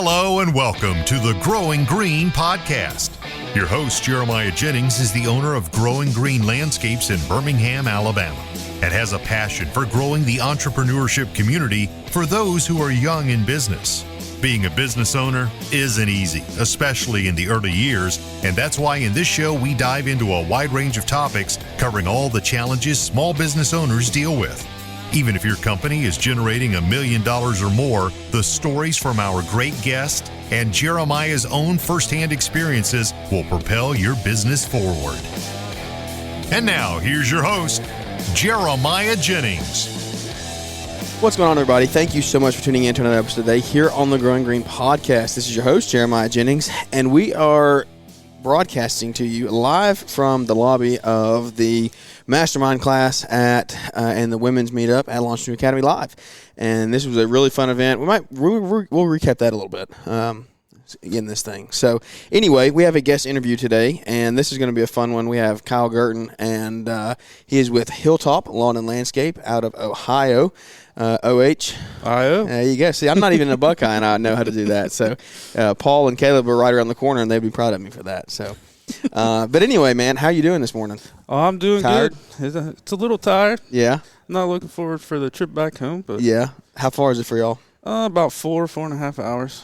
Hello and welcome to the Growing Green podcast. Your host, Jeremiah Jennings, is the owner of Growing Green Landscapes in Birmingham, Alabama, and has a passion for growing the entrepreneurship community for those who are young in business. Being a business owner isn't easy, especially in the early years, and that's why in this show we dive into a wide range of topics covering all the challenges small business owners deal with. Even if your company is generating $1 million or more, the stories from our great guest and Jeremiah's own firsthand experiences will propel your business forward. And now, here's your host, Jeremiah Jennings. What's going on, everybody? Thank you so much for tuning in to another episode today here on the Growing Green podcast. This is your host, Jeremiah Jennings, and we are broadcasting to you live from the lobby of the mastermind class at and the women's meetup at Launch New Academy Live. And this was a really fun event. We'll recap that a little bit in this thing. So anyway, we have a guest interview today, and this is going to be a fun one. We have Kyle Gerton, and he is with Hilltop Lawn and Landscape out of Ohio. Ohio. There you go. See, I'm not even a Buckeye, and I know how to do that. So Paul and Caleb are right around the corner, and they'd be proud of me for that. So, but anyway, man, how you doing this morning? Oh, I'm doing tired? Good. It's a little tired. Yeah. I'm not looking forward for the trip back home, but yeah. How far is it for y'all? About 4.5 hours.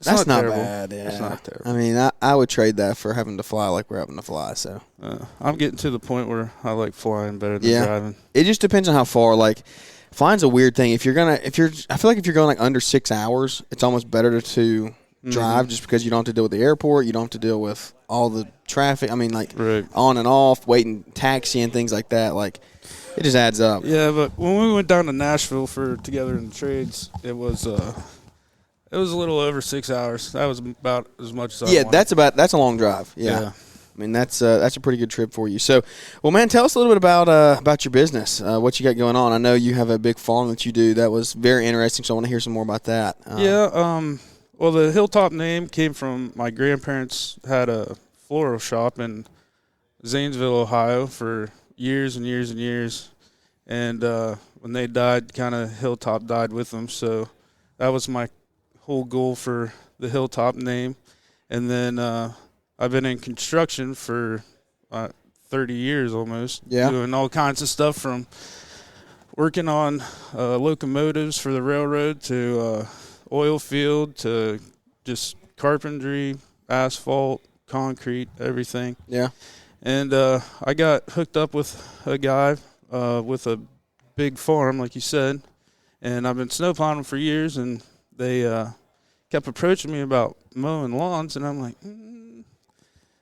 That's not terrible. Bad. Yeah. It's not terrible. I mean, I would trade that for having to fly like we're having to fly. So I'm getting to the point where I like flying better than driving. It just depends on how far. Like, flying's a weird thing. I feel like if you're going like under 6 hours, it's almost better to drive just because you don't have to deal with the airport. You don't have to deal with all the traffic. I mean, like on and off, waiting taxi and things like that. Like, it just adds up. Yeah, but when we went down to Nashville for Together in the Trades, it was a little over 6 hours. That was about as much as I wanted. That's a long drive. Yeah. I mean, that's a pretty good trip for you. So, well, man, tell us a little bit about your business, what you got going on. I know you have a big farm that you do. That was very interesting, so I want to hear some more about that. Well, the Hilltop name came from my grandparents had a floral shop in Zanesville, Ohio for years and years and years. And when they died, kind of Hilltop died with them. So that was my whole goal for the Hilltop name. And then I've been in construction for 30 years almost, doing all kinds of stuff from working on locomotives for the railroad to oil field to just carpentry, asphalt, concrete, everything. Yeah. And I got hooked up with a guy with a big farm, like you said, and I've been snowplowing for years, and they kept approaching me about mowing lawns, and I'm like,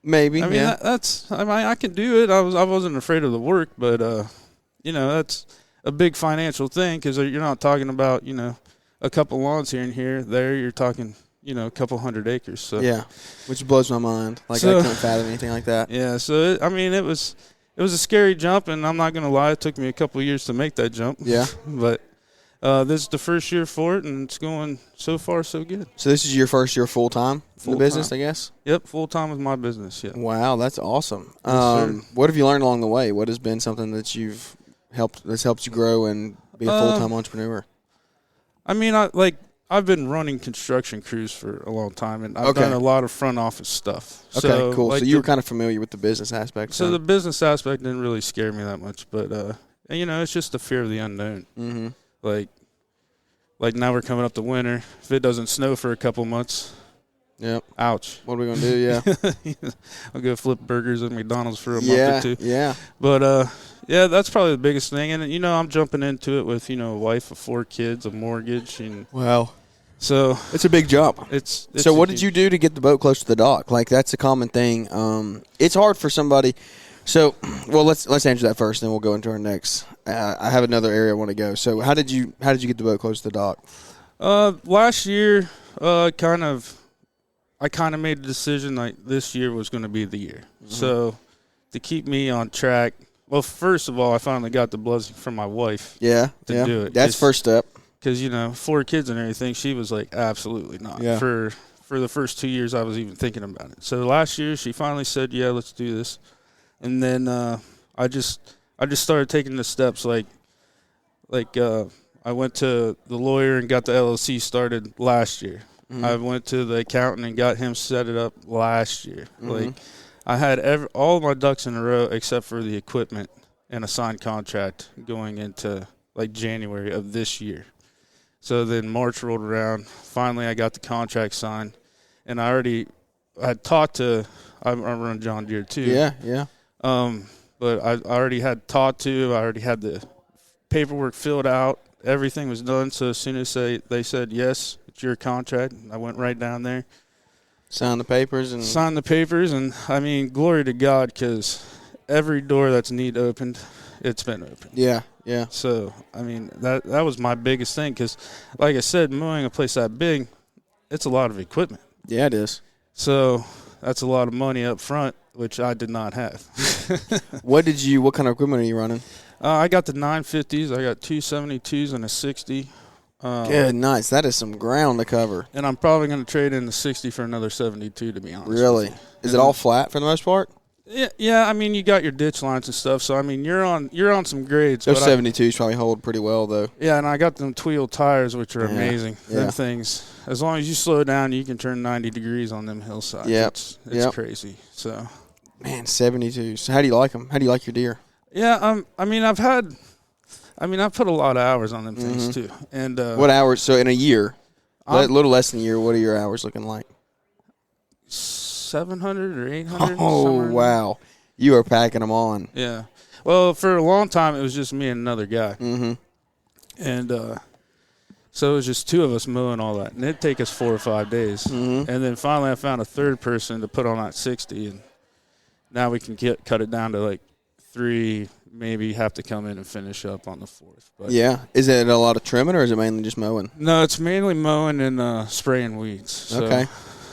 maybe. I mean, I can do it. I wasn't afraid of the work, but that's a big financial thing because you're not talking about a couple lawns here and here. There, you're talking a couple 100 acres. So yeah, which blows my mind. Like, I can't fathom anything like that. Yeah. So it was a scary jump, and I'm not gonna lie, it took me a couple of years to make that jump. Yeah. But this is the first year for it, and it's going so far so good. So this is your first year full-time in the business, I guess? Yep, full-time with my business, yeah. Wow, that's awesome. Yes, what have you learned along the way? What has been something that that's helped you grow and be a full-time entrepreneur? I mean, I've been running construction crews for a long time, and I've done a lot of front office stuff. Okay, cool. So you were kind of familiar with the business aspect. So the business aspect didn't really scare me that much, but it's just the fear of the unknown. Mm-hmm. Like now we're coming up to winter. If it doesn't snow for a couple months, ouch. What are we gonna do? Yeah, I'll go flip burgers at McDonald's for a month or two. Yeah. But that's probably the biggest thing. And I'm jumping into it with a wife of 4 kids, a mortgage, and wow. So it's a big jump. It's so what did you do to get the boat close to the dock? Like, that's a common thing. It's hard for somebody. So, well, let's answer that first, then we'll go into our next. I have another area I want to go. So, how did you get the boat close to the dock? Last year, I kind of made a decision like this year was going to be the year. Mm-hmm. So, to keep me on track, well, first of all, I finally got the blessing from my wife. To do it. That's first step. Because 4 kids and everything, she was like, absolutely not. Yeah. For the first 2 years, I was even thinking about it. So last year, she finally said, yeah, let's do this. And then I just started taking the steps. Like I went to the lawyer and got the LLC started last year. I went to the accountant and got him set it up last year. Like, I had all of my ducks in a row except for the equipment and a signed contract going into like January of this year. So then March rolled around. Finally, I got the contract signed, and I talked to. I run John Deere too. Yeah. But I already had talked to. I already had the paperwork filled out. Everything was done. So as soon as they said yes, it's your contract, I went right down there. Signed the papers. And I mean, glory to God, because every door that's opened, it's been opened. Yeah. So, I mean, that was my biggest thing because, like I said, mowing a place that big, it's a lot of equipment. Yeah, it is. So that's a lot of money up front, which I did not have. What kind of equipment are you running? I got the 950s. I got 272s and a 60. Good, nice. That is some ground to cover. And I'm probably going to trade in the 60 for another 72, to be honest. Really? Is it all flat for the most part? Yeah. I mean, you got your ditch lines and stuff. So I mean, you're on some grades. Those 72s probably hold pretty well, though. Yeah, and I got them Tweel tires, which are amazing. Yeah. Them things, as long as you slow down, you can turn 90 degrees on them hillsides. Yep. It's crazy. So, man, 72s. How do you like them? How do you like your deer? Yeah. I've put a lot of hours on them things too. And what hours? So in a year, a little less than a year. What are your hours looking like? 700 or 800. Oh, wow. You are packing them on. Yeah. Well, for a long time, it was just me and another guy. Mm-hmm. And so it was just two of us mowing all that. And it'd take us 4 or 5 days. Mm-hmm. And then finally I found a third person to put on that 60. And now we can cut it down to like 3, maybe have to come in and finish up on the 4th. But yeah. Is it a lot of trimming or is it mainly just mowing? No, it's mainly mowing and spraying weeds. So, okay.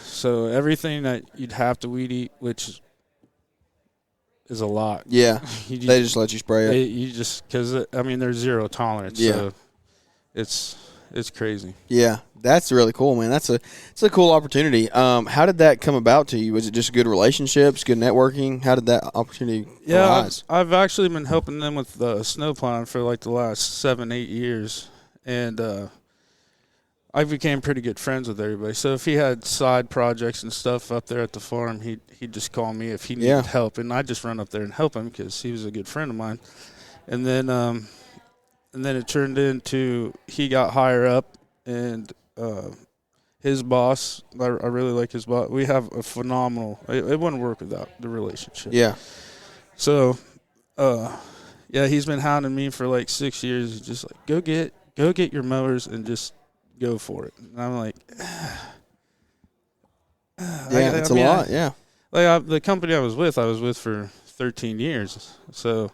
So everything that you'd have to weed eat, which is a lot. Yeah. They just let you spray it. You just because I mean there's zero tolerance. Yeah. So it's crazy. Yeah. That's really cool, man. It's a cool opportunity. How did that come about to you? Was it just good relationships, good networking? How did that opportunity arise? I've actually been helping them with snow plowing for like the last 7-8 years, and I became pretty good friends with everybody. So if he had side projects and stuff up there at the farm, he'd just call me if he needed help, and I'd just run up there and help him because he was a good friend of mine. And then it turned into he got higher up, and his boss, I really like his boss. We have a phenomenal. It wouldn't work without the relationship. Yeah. So, he's been hounding me for like 6 years. He's just like, go get your mowers and just go for it. And I'm like, it's a lot. Yeah. The company I was with for 13 years. So,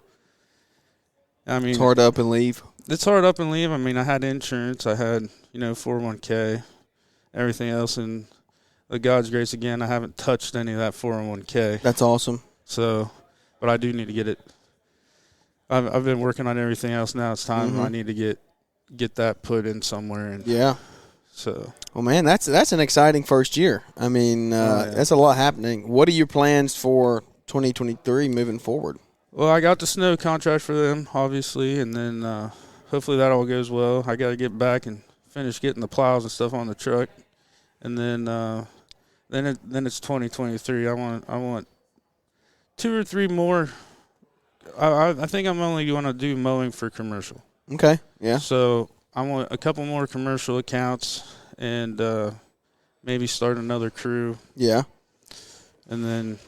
I mean, it's hard to up and leave. It's hard up and leave. I mean, I had insurance. I had, 401k, everything else. And with God's grace, again, I haven't touched any of that 401k. That's awesome. So, but I do need to get it. I've been working on everything else. Now it's time. I need to get that put in somewhere. And yeah. So. Well, man, that's an exciting first year. I mean, that's a lot happening. What are your plans for 2023 moving forward? Well, I got the snow contract for them, obviously, and then hopefully that all goes well. I got to get back and finish getting the plows and stuff on the truck, and then it's 2023. I want 2 or 3 more. I think I'm only going to do mowing for commercial. Okay. Yeah. So I want a couple more commercial accounts and maybe start another crew. Yeah. And then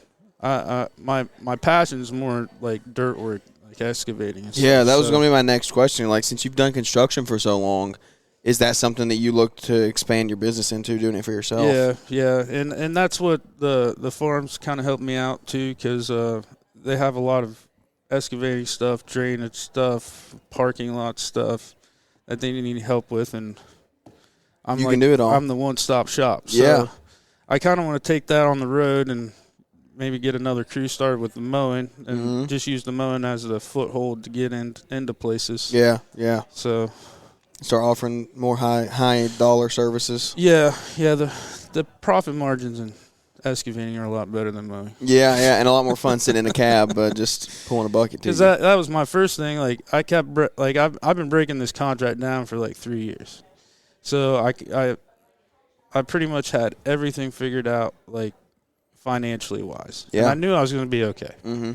my passion is more like dirt work, like excavating. And yeah, stuff. that was going to be my next question. Like, since you've done construction for so long, is that something that you look to expand your business into, doing it for yourself? Yeah, and that's what the farms kind of helped me out too, because they have a lot of excavating stuff, drainage stuff, parking lot stuff that they need help with, and you can do it all. I'm the one-stop shop. So yeah. I kind of want to take that on the road and maybe get another crew started with the mowing and just use the mowing as the foothold to get into places. Yeah, yeah. So start offering more high dollar services. Yeah. The profit margins in excavating are a lot better than mowing. Yeah, and a lot more fun sitting in a cab, just pulling a bucket. Because that was my first thing. Like I kept I've been breaking this contract down for like 3 years, so I pretty much had everything figured out, like financially wise. Yeah. And I knew I was going to be okay. Mm-hmm.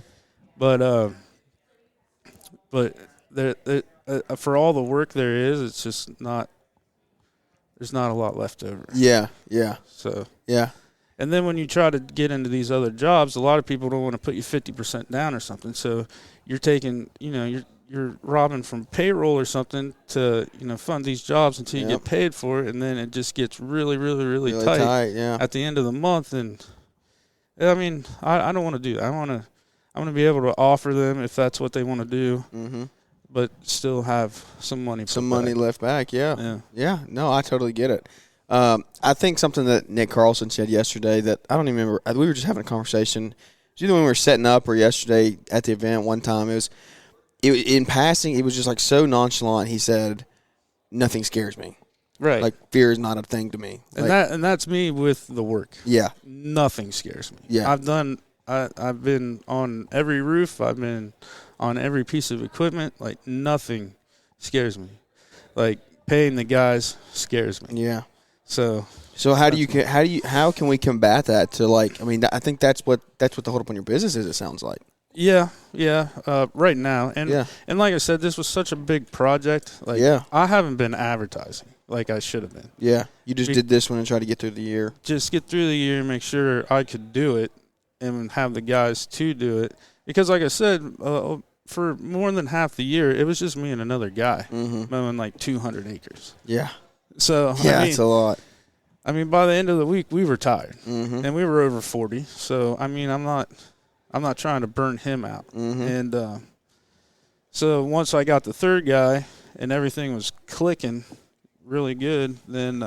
But there, for all the work there is, it's just not. There's not a lot left over. Yeah. Yeah. So. Yeah. And then when you try to get into these other jobs, a lot of people don't want to put you 50% down or something. So you're taking, you're robbing from payroll or something to, fund these jobs until you get paid for it, and then it just gets really, really, really tight yeah. at the end of the month. And I mean, I don't want to do that. I want to be able to offer them if that's what they want to do, but still have some money. Some money left back. Yeah. Yeah. No, I totally get it. I think something that Nick Carlson said yesterday that I don't even remember. We were just having a conversation. It was either when we were setting up or yesterday at the event one time. In passing, it was just like so nonchalant. He said, "Nothing scares me. Right. Like fear is not a thing to me." And that's me with the work. Yeah. Nothing scares me. Yeah. I've been on every roof. I've been on every piece of equipment. Like nothing scares me. Like paying the guys scares me. Yeah. So how can we combat that to I think that's what the hold up on your business is, it sounds like. Yeah. Right now. And like I said, this was such a big project. I haven't been advertising like I should have been. Yeah. You just did this one and try to get through the year. Just get through the year, make sure I could do it and have the guys to do it. Because like I said, for more than half the year, it was just me and another guy mowing like 200 acres. Yeah. So it's a lot. I mean, by the end of the week, we were tired, and we were over 40. So I mean, I'm not trying to burn him out. And so once I got the third guy and everything was clicking really good, then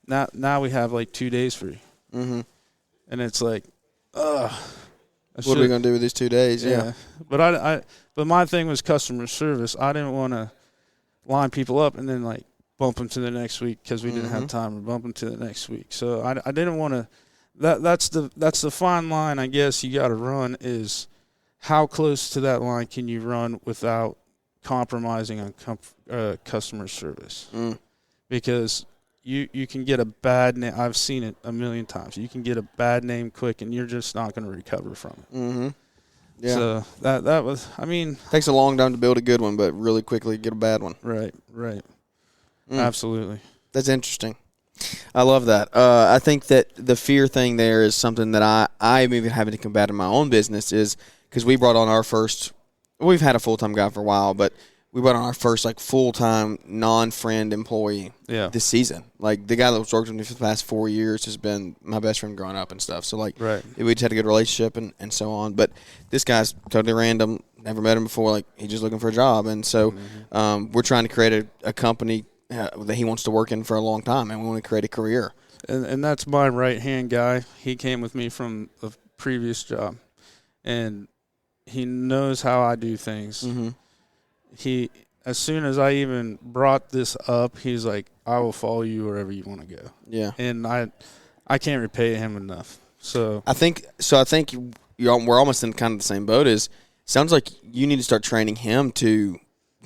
now we have like 2 days free, and it's like, what are we gonna do with these 2 days? Yeah. But but my thing was customer service. I didn't want to line people up and then like bump them to the next week because we didn't have time to bump them to the next week. So I didn't want to. That's the fine line, I guess, you got to run is how close to that line can you run without compromising on customer service, because you can get a bad name. I've seen it a million times. You can get a bad name quick, and you're just not going to recover from it. Yeah. So that was, I mean, takes a long time to build a good one, but really quickly get a bad one. Right. Absolutely. That's interesting. I love that. I think that the fear thing there is something that I'm even having to combat in my own business, is because we brought on our first. We've had a full-time guy for a while, but we brought on our first like full-time non-friend employee this season. Like the guy that was working with me for the past 4 years has been my best friend growing up and stuff. So like we just had a good relationship and so on. But this guy's totally random. Never met him before. Like he's just looking for a job, and so we're trying to create a company that he wants to work in for a long time, and we want to create a career. And that's my right-hand guy. He came with me from the previous job, and he knows how I do things. He, as soon as I even brought this up, he's like, I will follow you wherever you want to go. Yeah. And I can't repay him enough. So I think we're almost in kind of the same boat. Sounds like you need to start training him to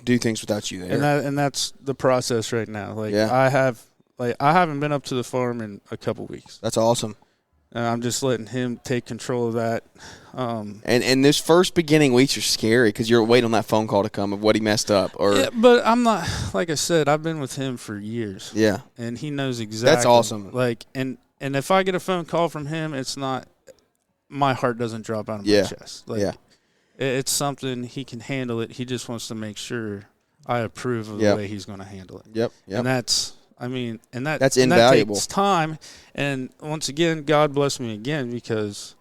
do things without you there. And that's the process right now. I haven't been up to the farm in a couple weeks. That's awesome. And I'm just letting him take control of that. And this first beginning weeks are scary because you're waiting on that phone call to come of what he messed up. But I'm not, like I said, I've been with him for years. Yeah. And he knows exactly. That's awesome. And if I get a phone call from him, it's not, my heart doesn't drop out of my chest. It's something he can handle it. He just wants to make sure I approve of the way he's going to handle it. Yep. And that's invaluable. That takes time. And once again, God bless me again, because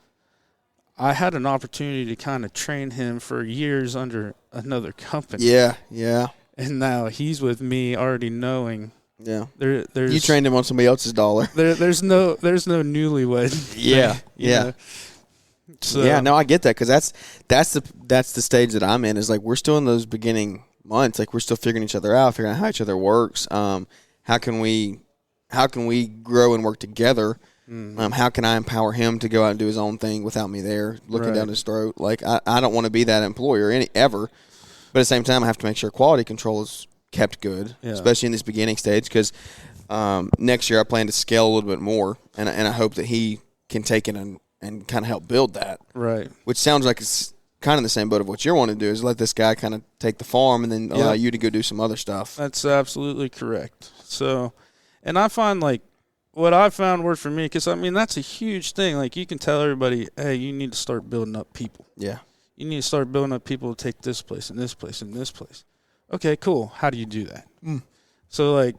I had an opportunity to kind of train him for years under another company. Yeah, yeah. And now he's with me already knowing. Yeah. There's you trained him on somebody else's dollar. There's no newlywed. Yeah, yeah. Know? So, yeah, no, I get that, because that's the stage that I'm in. Is like we're still in those beginning months. Like we're still figuring each other out, figuring out how each other works. How can we grow and work together? How can I empower him to go out and do his own thing without me there looking down his throat? Like I don't want to be that employer ever, but at the same time I have to make sure quality control is kept good, especially in this beginning stage, because Next year I plan to scale a little bit more, and I hope that he can take it and kind of help build that. Right. Which sounds like it's kind of the same boat of what you're wanting to do, is let this guy kind of take the farm and then allow you to go do some other stuff. That's absolutely correct. So, and I find, like, what I found worked for me, because, I mean, that's a huge thing. Like, you can tell everybody, hey, you need to start building up people. Yeah. You need to start building up people to take this place and this place and this place. Okay, cool. How do you do that? So, like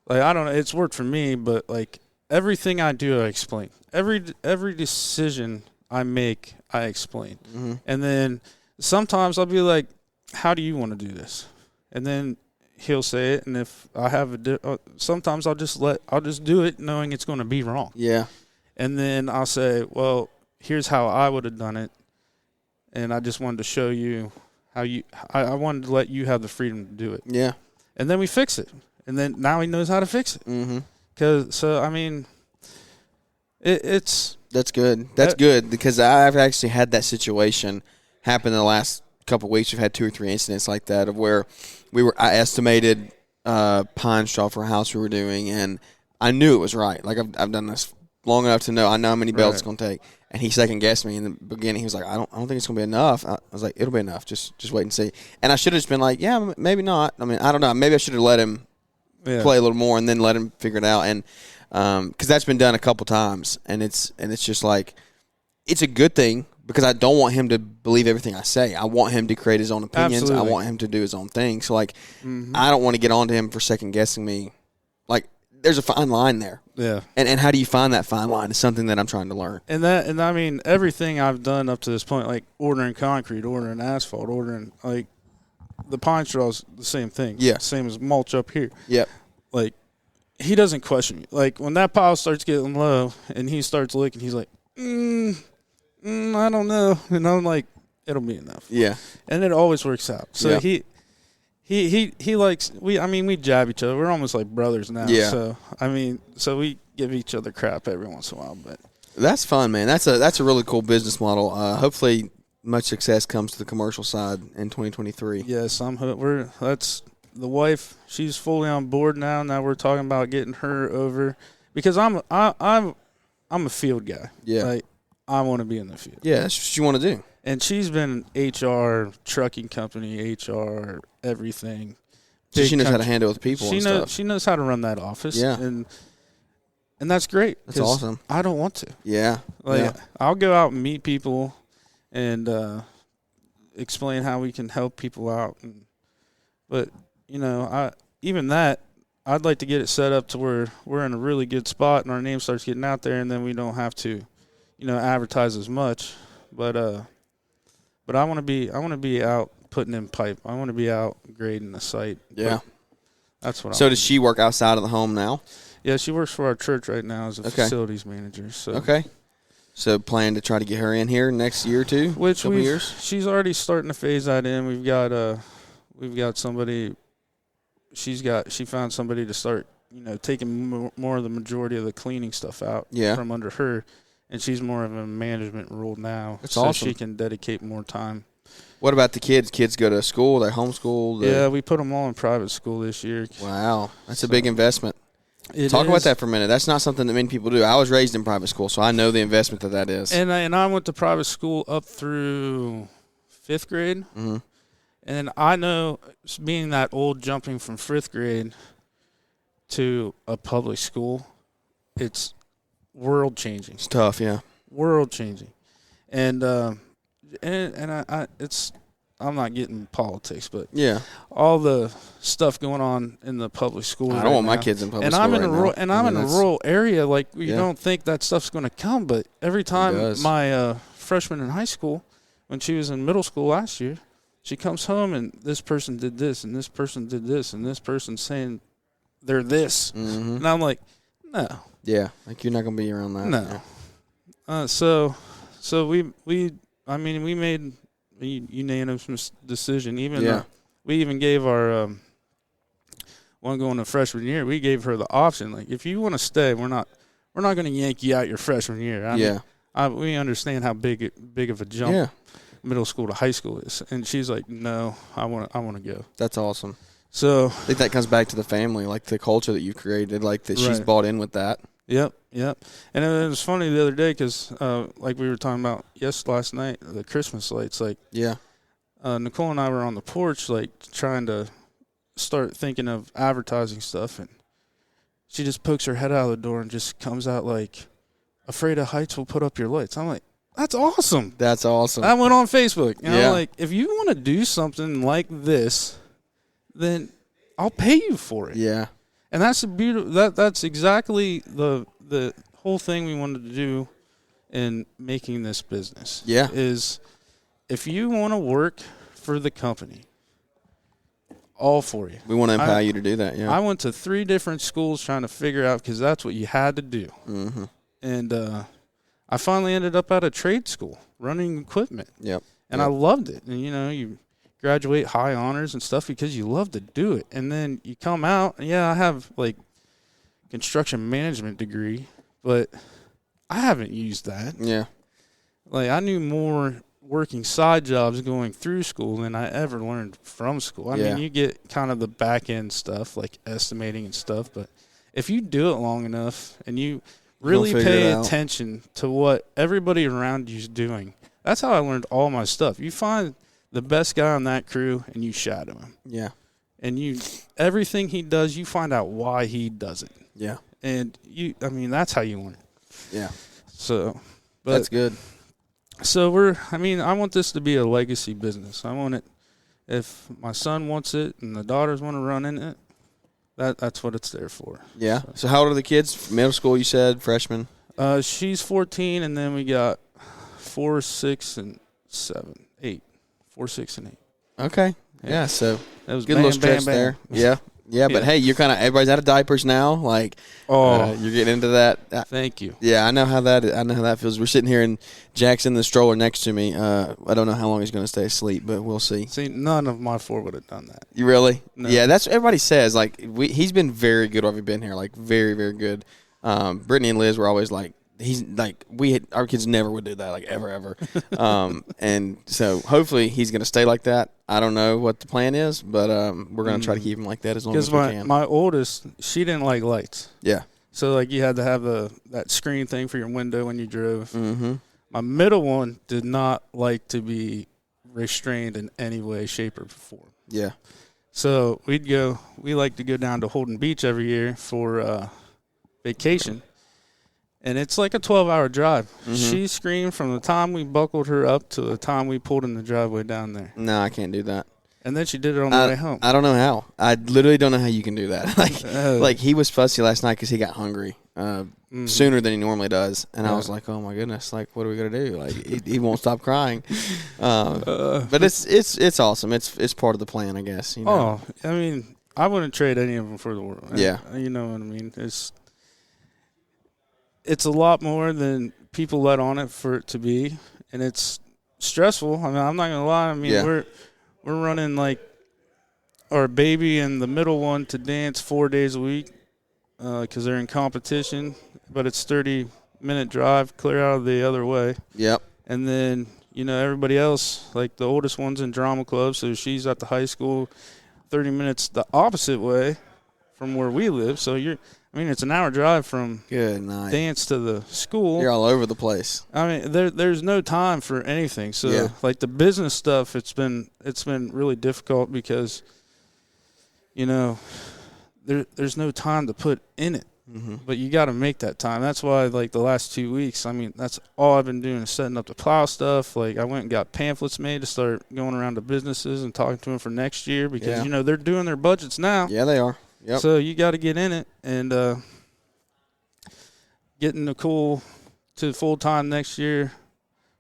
I don't know. It's worked for me, but, like, everything I do, I explain. Every decision I make, I explain. Mm-hmm. And then sometimes I'll be like, how do you want to do this? And then he'll say it, and if I have sometimes I'll just do it knowing it's going to be wrong. Yeah. And then I'll say, well, here's how I would have done it, and I just wanted to show you how I wanted to let you have the freedom to do it. Yeah. And then we fix it. And then now he knows how to fix it. Mm-hmm. So, I mean, it's... That's good. That's good, because I've actually had that situation happen in the last couple of weeks. We've had 2 or 3 incidents like that of where I estimated pine straw for a house we were doing, and I knew it was right. Like, I've done this long enough to know I know how many belts it's going to take. And he second guessed me in the beginning. He was like, I don't think it's going to be enough. I was like, it'll be enough. Just wait and see. And I should have just been like, yeah, maybe not. I mean, I don't know. Maybe I should have let him play a little more and then let him figure it out. And because that's been done a couple times, and it's just like, it's a good thing, because I don't want him to believe everything I say. I want him to create his own opinions. Absolutely. I want him to do his own thing. So, like, I don't want to get on to him for second guessing me. Like, there's a fine line there. Yeah. And how do you find that fine line is something that I'm trying to learn. And I mean, everything I've done up to this point, like ordering concrete, ordering asphalt, ordering, like, the pine straw's the same thing. Yeah. Same as mulch up here. Yep. Like, he doesn't question me. Like, when that pile starts getting low and he starts looking, he's like, I don't know. And I'm like, it'll be enough. Yeah. And it always works out. So he likes, we jab each other. We're almost like brothers now. Yeah. So we give each other crap every once in a while. But that's fun, man. That's a really cool business model. Hopefully much success comes to the commercial side in 2023. Yes, that's the wife. She's fully on board now. Now we're talking about getting her over, because I'm a field guy. Yeah. Like, I want to be in the field. Yeah, that's what you want to do. And she's been HR, trucking company, HR, everything. So she knows how to handle with people and stuff. She knows how to run that office. Yeah. And that's great. That's awesome. I don't want to. Yeah. Like, I'll go out and meet people and explain how we can help people out. But, I'd like to get it set up to where we're in a really good spot and our name starts getting out there, and then we don't have to, advertise as much. But I want to be out putting in pipe. I want to be out grading the site. Yeah. But that's what. So does she work outside of the home now? Yeah, she works for our church right now as a facilities manager. So okay. So plan to try to get her in here next year or two. Couple years. She's already starting to phase that in. We've got somebody. She found somebody to start, taking more of the majority of the cleaning stuff out from under her. And she's more of a management role now. That's so awesome. She can dedicate more time. What about the kids? Kids go to school? They homeschool? Yeah, we put them all in private school this year. Wow. That's a big investment. Talk about that for a minute. That's not something that many people do. I was raised in private school, so I know the investment that is. And I went to private school up through 5th grade. Mm-hmm. And I know, being that old, jumping from 5th grade to a public school, it's world changing. It's tough, yeah. World changing, and I'm not getting politics, but all the stuff going on in the public school. I don't want my kids in public school. I'm in a rural area. Like, you don't think that stuff's going to come, but every time my freshman in high school, when she was in middle school last year, she comes home and this person did this and this person did this and this person's saying they're this, and I'm like, no. Yeah, like, you're not going to be around that. No. Yeah. So we made a unanimous decision. We even gave our one going to freshman year. We gave her the option. Like, if you want to stay, we're not going to yank you out your freshman year. I mean, we understand how big of a jump middle school to high school is, and she's like, no, I want to go. That's awesome. So I think that comes back to the family, like the culture that you've created, like that she's Right. bought in with that. Yep. And it was funny the other day because, like we were talking about last night, the Christmas lights. Like, Yeah. Nicole and I were on the porch, like trying to start thinking of advertising stuff, and she just pokes her head out of the door and just comes out like, "Afraid of heights will put up your lights." I'm like, "That's awesome." That's awesome. I went on Facebook. And Yeah. I'm like, if you want to do something like this, then I'll pay you for it. Yeah. And that's a beautiful. That's exactly the whole thing we wanted to do in making this business. Yeah. Is if you want to work for the company, all for you. We want to empower you to do that. Yeah. I went to 3 different schools trying to figure out because that's what you had to do. Mm-hmm. And I finally ended up at a trade school running equipment. Yep. And I loved it. And, you graduate high honors and stuff because you love to do it. And then you come out, and I have, like, construction management degree, but I haven't used that. Yeah. Like, I knew more working side jobs going through school than I ever learned from school. I mean, you get kind of the back-end stuff, like estimating and stuff, but if you do it long enough and you really pay attention to what everybody around you is doing, that's how I learned all my stuff. You find the best guy on that crew and you shadow him. Yeah. And everything he does, you find out why he does it. Yeah. And that's how you learn. Yeah. So, but that's good. So I want this to be a legacy business. I want it, if my son wants it and the daughters want to run in it, that's what it's there for. Yeah. So how old are the kids? Middle school, you said, freshman? She's 14, and then we got 4, 6, and 7, 8. 4, 6, and 8. Okay. Yeah, so that was good little stretch there. Yeah. Yeah, but hey, you're everybody's out of diapers now. Like, you're getting into that. Thank you. Yeah, I know how that feels. We're sitting here, and Jack's in the stroller next to me. I don't know how long he's going to stay asleep, but we'll see. See, none of my 4 would have done that. You really? No. Yeah, that's what everybody says. Like, he's been very good while we've been here. Like, very, very good. Brittany and Liz were always like, he's like, our kids never would do that, like, ever. And so hopefully he's going to stay like that. I don't know what the plan is, but we're going to try to keep him like that as long as we can. My oldest, she didn't like lights. Yeah. So, like, you had to have that screen thing for your window when you drove. Mm-hmm. My middle one did not like to be restrained in any way, shape, or form. Yeah. So we like to go down to Holden Beach every year for vacation. And it's like a 12-hour drive. Mm-hmm. She screamed from the time we buckled her up to the time we pulled in the driveway down there. No, I can't do that. And then she did it on the way home. I don't know how. I literally don't know how you can do that. Like he was fussy last night because he got hungry sooner than he normally does. And I was like, oh, my goodness, like, what are we going to do? Like, he won't stop crying. But it's awesome. It's part of the plan, I guess. You know? Oh, I mean, I wouldn't trade any of them for the world. Yeah. You know what I mean? It's a lot more than people let on it for it to be, and it's stressful. I mean, I'm not gonna lie. I mean, we're running like our baby and the middle one to dance 4 days a week because they're in competition, but it's 30-minute drive clear out of the other way. Yep. And then everybody else, like the oldest one's in drama club, so she's at the high school 30 minutes the opposite way from where we live. So it's an hour drive from dance to the school. You're all over the place. I mean, there's no time for anything. So like the business stuff, it's been really difficult because, there's no time to put in it. Mm-hmm. But you got to make that time. That's why, like, the last 2 weeks, I mean, that's all I've been doing is setting up the plow stuff. Like, I went and got pamphlets made to start going around to businesses and talking to them for next year because, they're doing their budgets now. Yeah, they are. Yep. So you got to get in it and getting Nicole to full-time next year,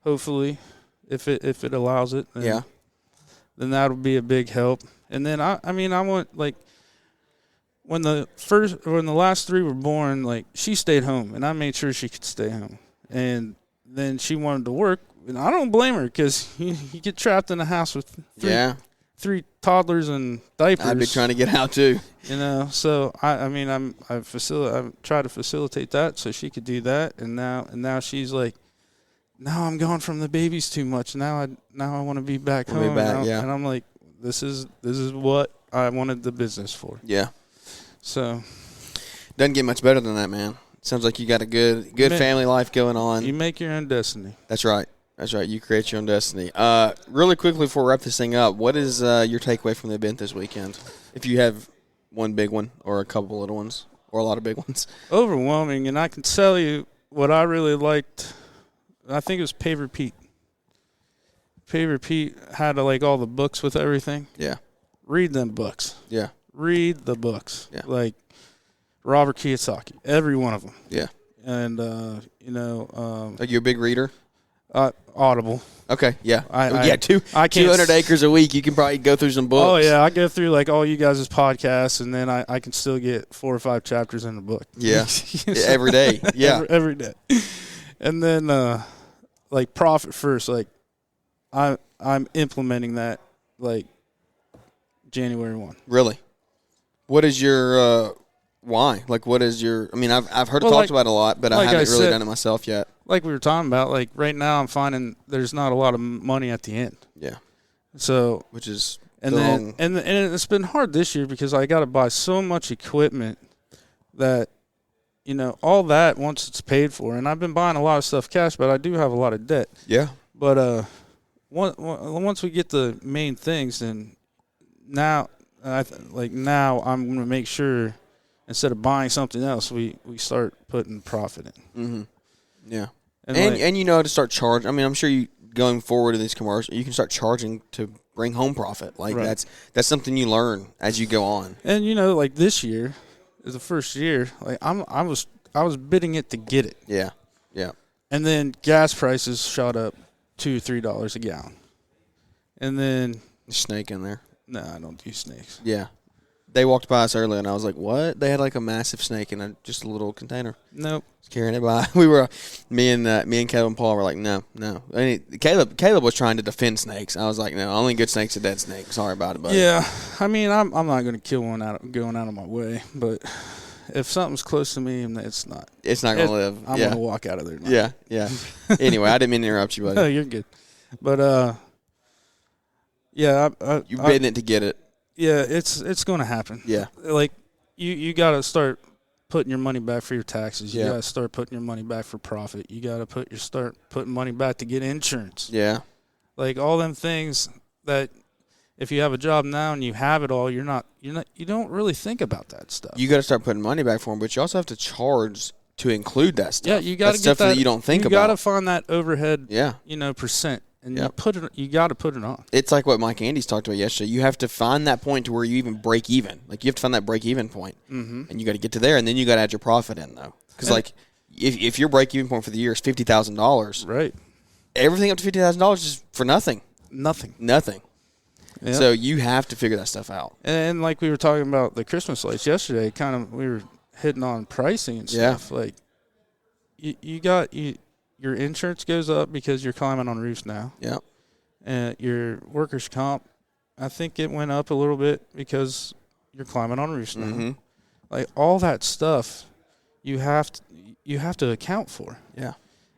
hopefully, if it allows it. Then that'll be a big help. And then, I want, like, when the last 3 were born, like, she stayed home, and I made sure she could stay home. And then she wanted to work, and I don't blame her because you get trapped in the house with three toddlers and diapers. I'd be trying to get out too. So I've tried to facilitate that so she could do that, and now she's like, now I'm gone from the babies too much. Now I want to be back home. And I'm like, this is what I wanted the business for. Yeah. So doesn't get much better than that, man. Sounds like you got a good family life going on. You make your own destiny. That's right. That's right. You create your own destiny. Really quickly before we wrap this thing up, what is your takeaway from the event this weekend? If you have one big one or a couple little ones or a lot of big ones. Overwhelming, and I can tell you what I really liked. I think it was Paver Pete. Paver Pete had like all the books with everything. Yeah. Read them books. Yeah. Read the books. Yeah. Like Robert Kiyosaki, every one of them. Yeah. And, Are you a big reader? Audible. Okay, yeah. I 200 acres a week, you can probably go through some books. Oh, yeah, I go through, like, all you guys' podcasts, and then I can still get 4 or 5 chapters in the book. Yeah, every day, yeah. Every day. And then, like, Profit First, like, I'm implementing that, like, January 1. Really? What is your why? Like, what is your – I mean, I've heard it talked about a lot, but I haven't really done it myself yet. Like we were talking about, like right now I'm finding there's not a lot of money at the end. Yeah. So which is and it's been hard this year because I got to buy so much equipment that all that once it's paid for, and I've been buying a lot of stuff cash, but I do have a lot of debt. Yeah. But once we get the main things, then now I'm going to make sure instead of buying something else, we start putting profit in. Mm-hmm. Yeah. And you know how to start charging. I mean, I'm sure you going forward in these commercials, you can start charging to bring home profit. Like right. that's something you learn as you go on. And like this year is the first year. Like I was bidding it to get it. Yeah. Yeah. And then gas prices shot up $2-3 a gallon. And then snake in there. No, I don't do snakes. Yeah. They walked by us earlier, and I was like, "What?" They had like a massive snake in just a little container. Nope. Just carrying it by. We were, me and Caleb and Paul were like, "No." I mean, Caleb was trying to defend snakes. I was like, "No, only good snake's a dead snake." Sorry about it, buddy. Yeah, I mean, I'm not going to kill one going out of my way, but if something's close to me, it's not. It's not going to live. I'm going to walk out of there. Now. Yeah, yeah. Anyway, I didn't mean to interrupt you, buddy. No, you're good. But yeah, you're bidding it to get it. Yeah, it's going to happen. Yeah. Like, you got to start putting your money back for your taxes. You got to start putting your money back for profit. You got to start putting money back to get insurance. Yeah. Like, all them things that if you have a job now and you have it all, you don't really think about that stuff. You got to start putting money back for them, but you also have to charge to include that stuff. Yeah, you got to get stuff that you don't think about. You got to find that overhead, yeah, percent. And you got to put it on. It's like what Mike Andes talked about yesterday. You have to find that point to where you even break even. Like, you have to find that break even point. Mm-hmm. And you got to get to there, and then you got to add your profit in, though. Because, like, if your break even point for the year is $50,000, right, everything up to $50,000 is for nothing. Nothing. Yep. So you have to figure that stuff out. And like we were talking about the Christmas lights yesterday, we were hitting on pricing and stuff. Yeah. Like, you got your insurance goes up because you're climbing on roofs now. Yeah. And your workers' comp, I think it went up a little bit because you're climbing on roofs now. Mm-hmm. Like, all that stuff, you have to account for. Yeah.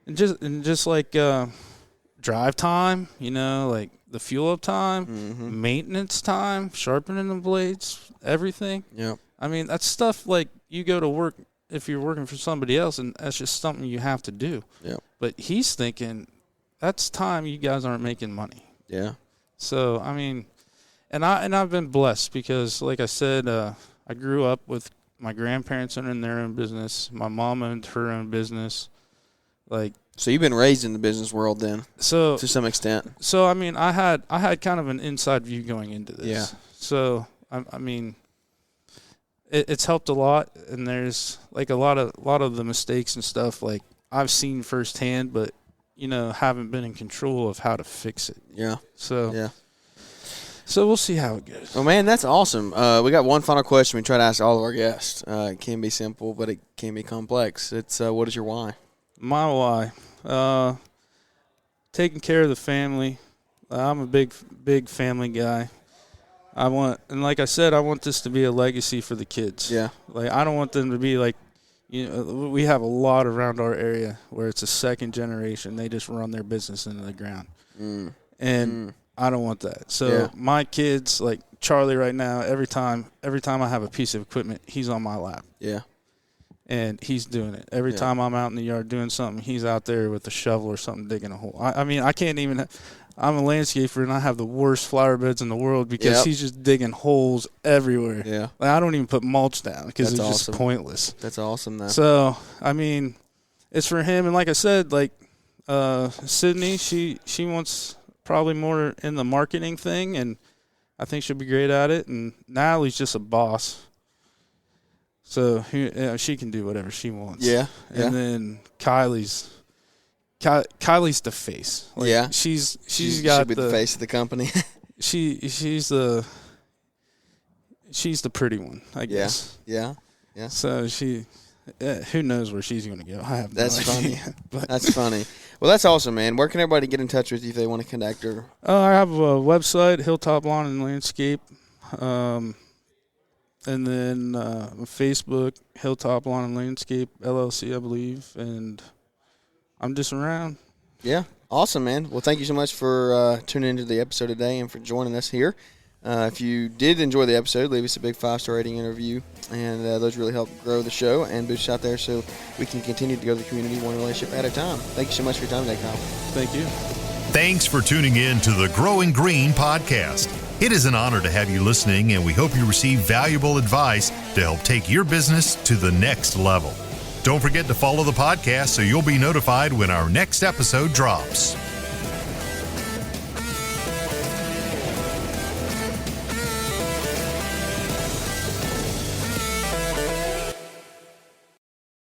And just like drive time, like the fuel up time, mm-hmm. maintenance time, sharpening the blades, everything. Yeah. I mean, that's stuff like you go to work if you're working for somebody else, and that's just something you have to do. Yeah. But he's thinking that's time you guys aren't making money. Yeah. So, I mean, and I've been blessed because, like I said, I grew up with my grandparents owning their own business. My mom owned her own business. Like, so you've been raised in the business world then, to some extent. So, I mean, I had kind of an inside view going into this. Yeah. So, I mean, it's helped a lot, and there's like a lot of the mistakes and stuff like I've seen firsthand, but haven't been in control of how to fix it. Yeah. So yeah. So we'll see how it goes. Oh man, that's awesome. We got one final question we try to ask all of our guests. It can be simple, but it can be complex. It's what is your why? My why, taking care of the family. I'm a big family guy. And like I said, I want this to be a legacy for the kids. Yeah. Like, I don't want them to be like, we have a lot around our area where it's a second generation. They just run their business into the ground. And I don't want that. So my kids, like, Charlie right now, every time I have a piece of equipment, he's on my lap. Yeah. And he's doing it. Every time I'm out in the yard doing something, he's out there with a shovel or something digging a hole. I mean, I can't even I'm a landscaper, and I have the worst flower beds in the world because he's just digging holes everywhere. Yeah. Like, I don't even put mulch down because it's awesome. just pointless. That's awesome, though. So, I mean, it's for him. And like I said, like Sydney, she wants probably more in the marketing thing, and I think she'll be great at it. And Natalie's just a boss. So she can do whatever she wants. Yeah. And then Kylie's the face. Like, she's got the face of the company. she's the pretty one, I guess. Yeah. So who knows where she's going to go? I have no idea. Funny. That's funny. Well, that's awesome, man. Where can everybody get in touch with you if they want to connect her? I have a website, Hilltop Lawn and Landscape. And then Facebook, Hilltop Lawn and Landscape, LLC, I believe. And I'm just around. Yeah. Awesome, man. Well, thank you so much for tuning into the episode today and for joining us here. If you did enjoy the episode, leave us a big 5-star rating interview. And those really help grow the show and boost out there so we can continue to go to the community one relationship at a time. Thank you so much for your time today, Kyle. Thank you. Thanks for tuning in to the Growing Green podcast. It is an honor to have you listening, and we hope you receive valuable advice to help take your business to the next level. Don't forget to follow the podcast so you'll be notified when our next episode drops.